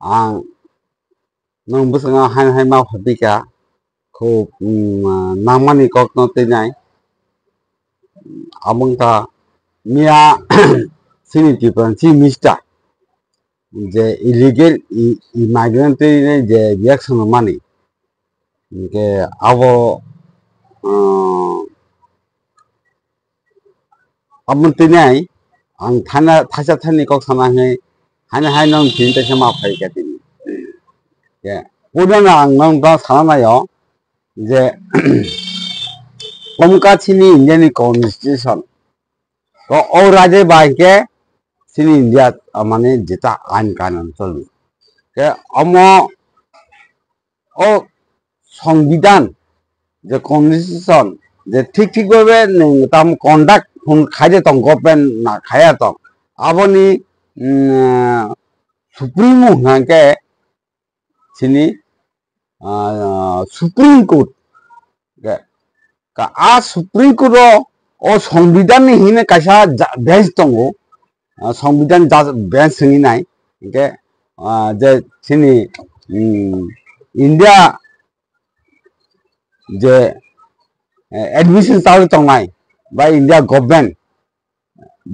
ang nung busanga han hai ma phabika ko namani kok no tinai among ta mia sini people si mister যে illegal immigrant যে reaction mani ke abo amon tinai ang thana thasa thani kok sana he hana hai nong tin ta sama phai ka tin ke pudana ang nong ta sana na yo je komka chini indian constitution to o raje ba ke chini india mane jeta ain kanon চলবে ke amo o সংবিধান যে constitution যে ঠিক ভাবে তাম conduct হুন খাইতে তং government না খায়া তং আবনি সুপ্রিম হাঙ্কে সিনি সুপ্রিম কোর্ট आ सुप्रीम कोर्ट ओ संविधान नि हिने कासा बेंच दङ संविधान बेंच सिंनि नाय के जे सिनि इंडिया जे एडमिशन चालू तंनाय बा इंडिया गवर्नमेंट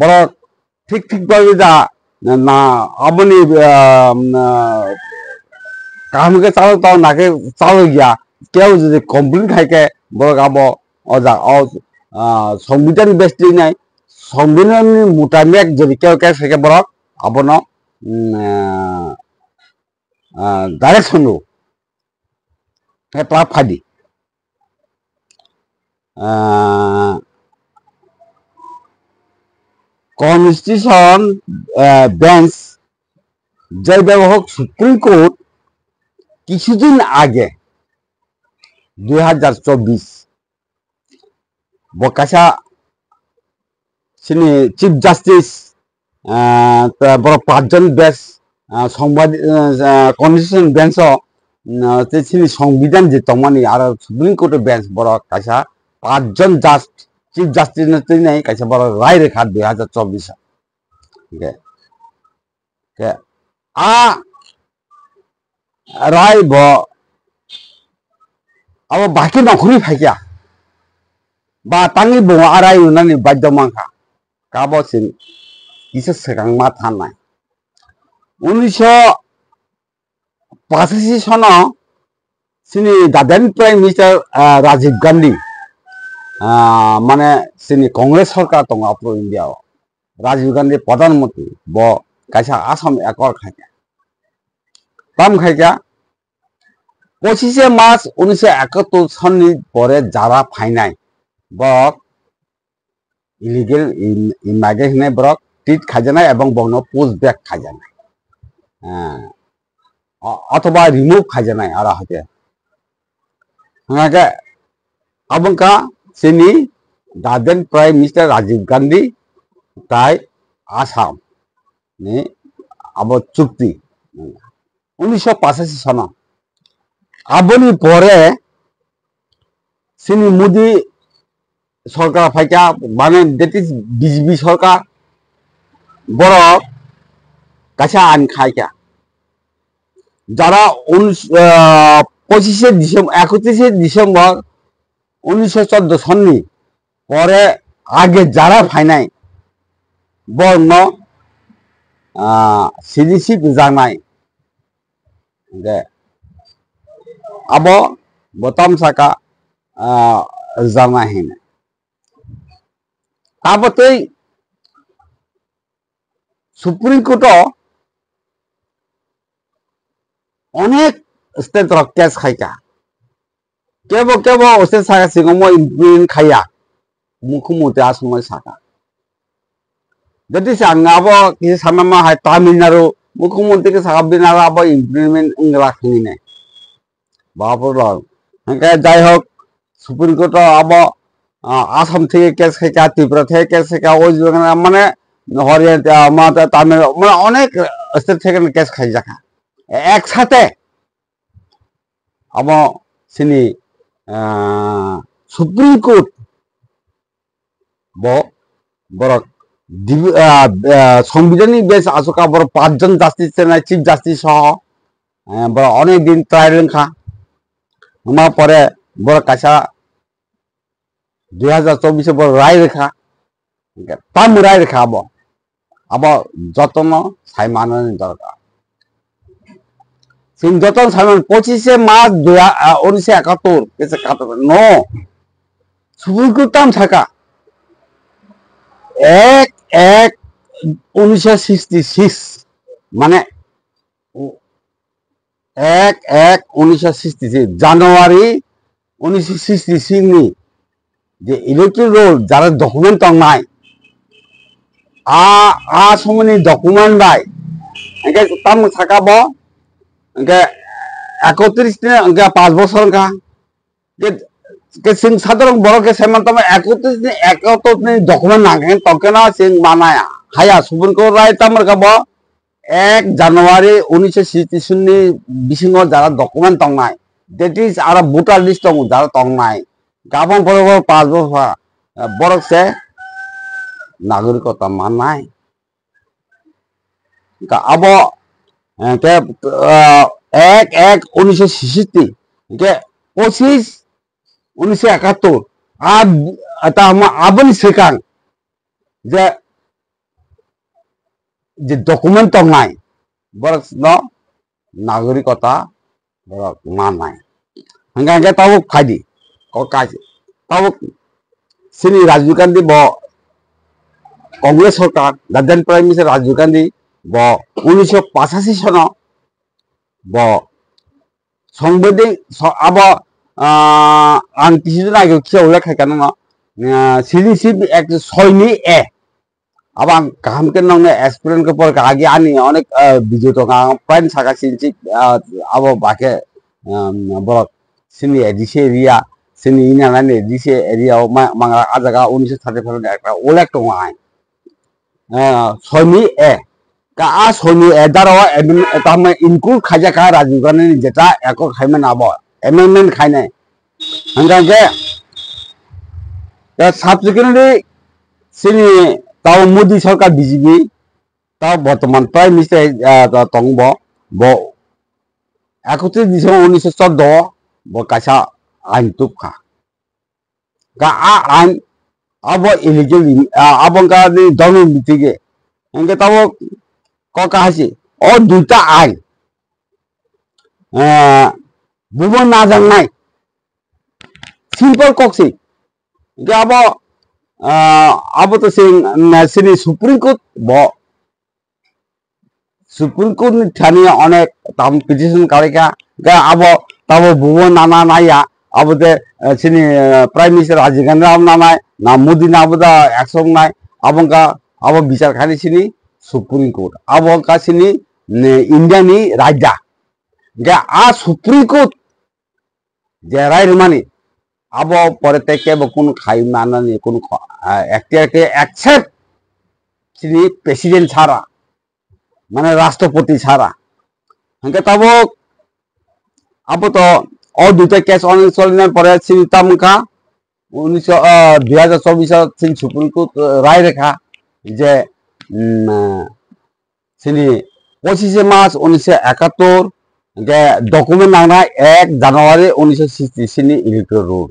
बड़ ठीक भाबे दा ना आबनि काम के चालू तो नाके चालू गया केउ जे कंप्लेंट खाइके बड़ गाबो अजा संविधान बेस्टि नाय संविधान मुताबिक जदि केउ के सके बड़ आबनो डायरेक्शन रो हे प्ला फादि कन्स्टिट्यूशन बेंच जय व्यवहार सुप्रीम कोर्ट কিছুদিন আগে 2024 বকাশা সিনি চিফ জাস্টিস বড় পাঁচজন বেশ সাংবাদিক কনস্টিটিউশন বেঞ্চ সিনি সংবিধান যে তমানি আর সুপ্রিম কোর্টের বেঞ্চ বড় কাছা পাঁচজন জাজ চিফ জাস্টিস নাই কাছা বড় রায় রেখা 2024 के आ राय ब अब बाकी नखुरी फाइया बा तांगी बो आराय उनानि बाध्य मांखा काबसिन किसे सेगांमा थानाय 1985 सनाव सिनि दादेन प्राइम मिनिस्टार राजीव गांधी माने सिनि कांग्रेस सरकार दङ अपरो इंडिया राजीव गांधी प्रधानमंत्री ब कायसा आसाम एकर्ड खाया ताम खाया 25 मार्च 1971 सननि परे जारा फाइनाय बक इलिगेल इमाइग्रेशन बक टिट खाजानाय एवं बंगनो पोस्ट बैक खाजानाय अथवा रिमूव खाजानाय आरा हते हागे अबंका सिनि दादेन प्राइम मिनिस्टार राजीव गांधी ताई आसाम ने अब चुक्ति 1985 सना आबनि परे सिनि मोदी सरकार फाइका माने दैट इज बीजेपी सरकार बड़ काछा आन खाइका যারা 31 ডিসেম্বর 1914 সননি পরে আগে যারা ফাইনাই বর্ণ সিডিসি জানাই दे अब बतम साका जाना है अब तो सुप्रीम कोर्ट अनेक स्टेट केस खाइका केबो स्टेट साका सिगमो इम्प्लिमेंट खाया मुखुमते आसम साका जदि सांगाबो किसी सामा है तमिलनाडु मुख्यमंत्री के साहब बिना अब इम्प्लिमेंट इंगलाखिने बापुर हंके जाय होक सुप्रीम कोर्ट अब आसाम থেকে केस खाइका त्रिपुरा থেকে केस खाइका ওই মানে হরিয়ানা মাতা তামিল মানে অনেক স্টেট থেকে কেস খাই যাকা একসাথে अब सिनि सुप्रीम कोर्ट बड़ संविधानिक बेस आसका बड़ 5 जन जास्टिस चिफ जास्टिस অনেক দিন ট্রাই রেখা আমার পরে বড় কাছা 2024 বড় রায় রেখা তাম রায় রেখা আব যত্ন সাইমানো দরকার সিং যত্ন সাইমান 25 মার্চ 1971 কেসে কাটো নো সুপ্রিম থাকা 1/1/1966 মানে 1/1/1966 জানুয়ারি 1966 ni যে ইলেকট্রিক রোল যারা ডকুমেন্ট নাই সময় ডকুমেন্ট বাই তাম থাকাব 31 দিনে 5 বছর सिंह साधारण बड़ के सेमन तमे 71 दिन डकुमेंट नागे तकेना सिंह मानाया हाया सुप्रीम कोर्ट राय तमर का 1 জানুয়ারি 1966 नि बिसिंग जरा डकुमेंट तंगनाय दैट इज आरो भोटार लिस्ट दं जरा तंगनाय गाबन बरोबर 5 बছর बरक से नागरिकता माननाय का अब के 1/1/1966 के 25/1971 आबनि सेकां जे डकुमेंट तंगनाय बरक न नागरिकता बरक माननाय हंगा ताबो फायदि काज ताबो सिनी राजीव गांधी ब कांग्रेस सरकार guardian prime minister Rajiv Gandhi ब 1985 सन ब संविधान अब आं किसिदिन आगे खियावला खायखानो सिटिजनशिप एक्ट 6 नि ए अब आं गाहाम के नंगे एक्सप्लेन के पर आगे आनी अनेक भिडियो तो प्राइन सागा सिनसि अब बाके बरक सिनी एडिसे एरिया सिनी इनानानि एडिसे एरिया मांगा आजागा 1935 একটা ওলেক দङ आय 6 नि ए का 6 नि ए दारो तामे इनक्लुड खाजाका राजीव गांधी जेटा एको खायमन आबो एमेंडमेंट खायनाय हंगागे साबसिक्वेंटली सिनी ताव मोदी सरकार बीजेपी ताव बर्तमान प्राइम मिनिस्टार तंग ब 31 डिसेम्बर 1914 ब कासा आइन तुपखा का आइन अब इलीगल अब का दोनों मिटिगे इनके ताव का हासी और दुटा आइन बुबन नाजांनाय सिंपल कक्सी के अब तो सिनी सुप्रीम कोर्ट ब सुप्रीम कोर्ट नि थानी अनेक ताम पिटिशन कारेका अब तब बुबन नाना नाया अब ते सिनी प्राइम मिनिस्टार राजीव गांधी नानाय ना मोदी ना अब एक्शन नाय अब बिचार खानी सिनी सुप्रीम कोर्ट अब का सिनी इंडिया नि राजा गे सुप्रीम कोर्ट जे राय मानी अब परे के कोन खाई मानानि कोन एक्टियर के एक्सेप्ट सिनी प्रेसिडेंट छाड़ा माने राष्ट्रपति छाड़ा हंके तब अब तो और दुटा केस ऑन चलने परे सिनी तमका 2024 सिनी सुप्रीम कोर्ट राय रेखा जे सिनी 25 मार्च 1971 के डकुमेंट नांगना 1 জানুয়ারি 1966 नि इलेक्टोरल रोल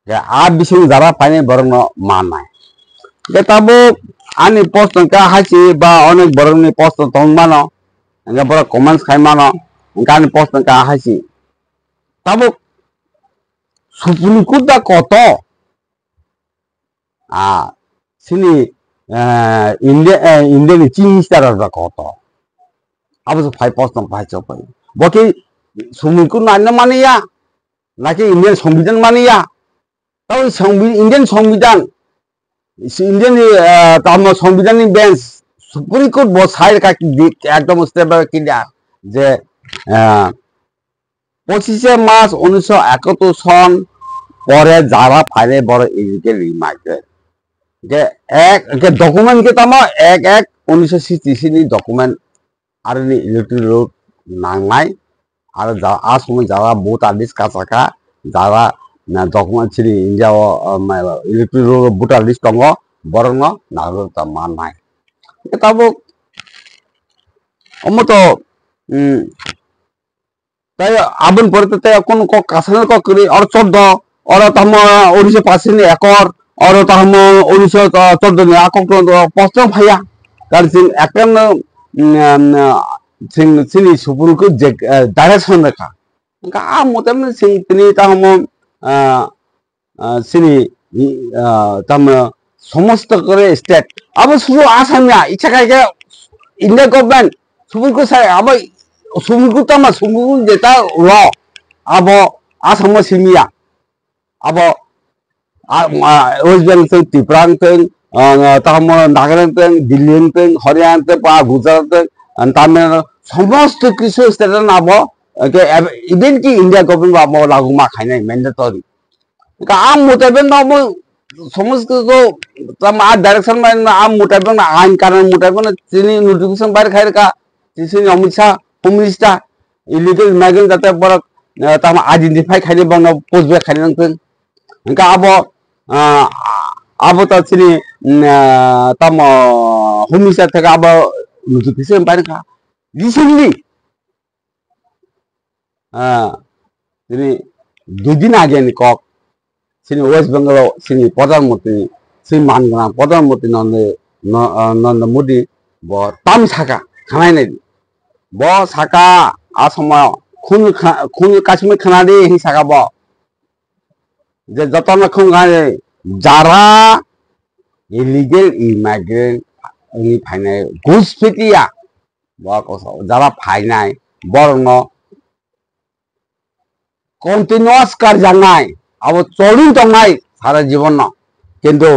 के बिसिंग जरा पाने बरंग माननाय के तब आनी पोस्ट का हासी बा अनेक बरंग पोस्ट तंगमानो के बड़ कमेंट्स खायमानो कानी पोस्ट का हासी तब सुप्रीम कोर्ट दा कत सिनी इंडियन चीफ मिनिस्टर दा कत अब तो 5 पोस्ट पाइ चपाई बकी सुप्रीम कोर्ट नानो मानिया नाकि इंडियन संविधान मानिया तब इंडियन संविधान इंडियन ताम संविधान बेंच सुप्रीम कोर्ट बसाय का एकदम स्टेप किया जे 25 मार्च 1971 सन परे जारा फाइले बड़ इलिगेल इमाइग्रेट के डकुमेंट के ताम 1/1/1966 नि डकुमेंट आरो नि इलेक्ट्रिक रोड नांगनाय आरो समय Zara voter list काचाका Zara document सिनी India electric road voter list दङ बरंग नागरिकता माननाय तब अमतो তাই আবন পরে তাই কোন কাছানের ক করি আর 14 আর তাম 1985 একর আর তাম 1914 নি আকক পস্তং ফাইয়া কার সিং একন সিং সিনি সুপুরকু যে ডাইরেকশন রেখা आ मोटे में सिंह तनी ताम सिनी ताम समस्त करे स्टेट अब सुबह आसामिया इच्छा का इंडिया गवर्नमेंट सुबह को सारे अब सुबह को ताम सुबह को जेता र अब आसाम सिमिया अब वेस्ट बेंगल से त्रिपुरा से ताम नागालैंड से दिल्ली से हरियाणा से पा गुजरात से तामिल समस्त किसी स्टेट अब इवेंट की इंडिया गवर्नमेंट बा मो लागू मा खाइनाय मैंडेटरी का आम मोटेबेन ना मो समस्त को तम आ डायरेक्शन में आम मोटेबेन आइन कारण मोटेबेन चिनी नोटिफिकेशन बाहर खाइर का चिनी Amit Shah home minister illegal immigrant जाते बर तम आइडेंटिफाई खाइने बन पोस्ट बे खाइने नंतन का अब तो चिनी तम होम मिनिस्टर थे अब नोटिफिकेशन बाहर का रिसेंटली তিনি 2 दिन आगे কক সিনি ওয়েস্ট বেঙ্গল সিনি প্রধানমন্ত্রী শ্রী মানগনা প্রধানমন্ত্রী নরেন্দ্র মোদী ব তাম সাকা খানাই নাই ব সাকা আসাম খুন কাশ্মীর খানাদি হি সাকা ব যে যতন খুন গায় যারা ইলিগেল ইমাইগ্রেন্ট নি ফাইনাই ঘুষপেটিয়া ব যারা ফাইনাই বরং कंटिन्यूअस कर जानाय अब चोरी दंनाय सारा जीवन न किंतु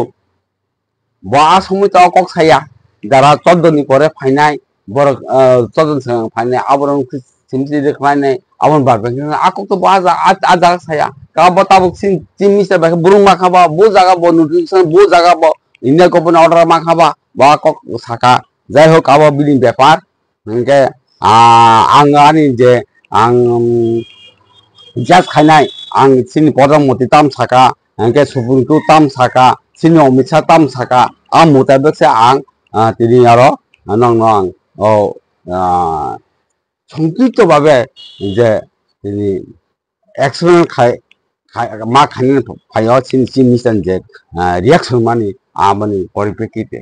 बा समय तो कक साया जरा 14 नि परे फाइनाय बर 14 से फाइनाय आबरन सिमसि देखनाय आबन बारबे आको तो बा आ साया का बताबो चिमी से बुरुं मा खाबा बो जागा बो नुट्रिशन बो जागा बो इंडिया गवर्नमेंट ऑर्डर मा खाबा बा कक साका जाय होक आबो बिलिं व्यापार नके आं आनी जे आं जास्ट खाइनाय आं सिनि प्रधानमंत्री ताम साका आंके सुपुरकु ताम साका सिनि अमित शाह ताम साका आं मुताबिक आं तिनि आरो नंग नंग ओ संकीर्त भाबे जे तिनि एक्शन खाय मा खाइने फायो सिनि चीफ मिनिस्टर जे रिएक्शन मानि आमनि परिप्रेक्षिते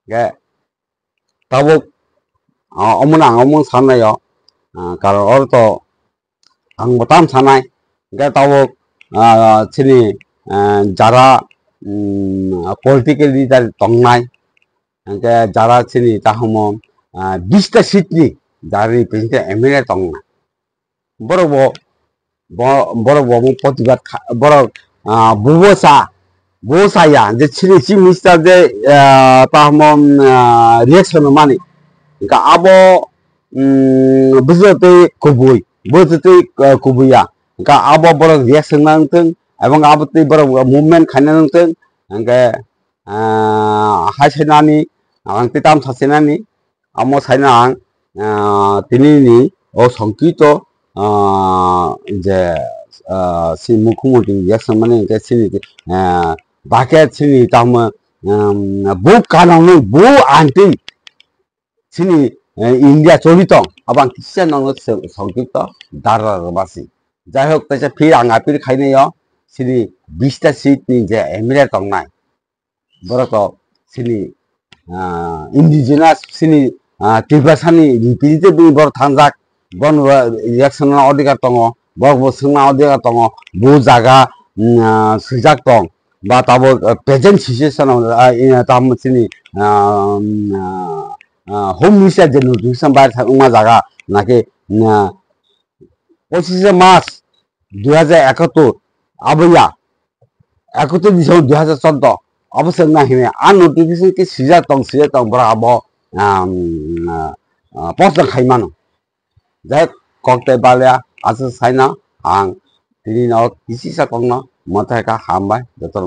के तब अमन आंगमन साननाय कारण और तो आं बताम सानाय के तब सिनि जारा पलिटिकल लिडार दंनाय के जारा सिनि ताहम 20टा सीटनि जारा रिप्रेजेंटेटिव एमएलए दंनाय बरब प्रतिबाद बरब बुबसाया जे सिनि चीफ मिनिस्टर जे ताहम रिएक्शन मानि का आबो बुझते कुबुई बोजते कुबुया का आबो बर रिएक्शन नांतों एवं आबते बर मूवमेंट खाने नांतों के हाइसेनानी आं तिताम सासेनानी आमो साइना आं तिनिनि ओ संकीर्त जे सि मुख्यमंत्री रिएक्शन माने के सिनि बाके सिनि ताम बो कानावनो बो आंटी सिनि इंडिया चलित अब आं किसिया नंग संकीर्त दाराबासी जाय होक तसे फिर आं आपिर खाइने सिनि 20टा सीटनि जे एमएलए दंनाय बरक सिनि इंडिजिनास सिनि त्रिपुरासानि रिप्रेजेंटेटिव बर थांजाक बन रिएक्शन अधिकार दङ बरक सोंना अधिकार दङ बो जागा सुजाक दं बा ताबो प्रेजेंट सिचुएशन ताम सिनि होम मिनिस्टर जे नोटिफिकेशन बाहर थांमा जागा नाके 25 मार्च 2071 अबया 31 दिसंबर 2014 अब संना हिने आ नोटिफिकेशन के सिजा तंग बरा अब पोस्ट खाइमानो जाय कक्ते बाल्या आस साइना आं तिनि न किसी सकंग मथाय का हामबाय जतन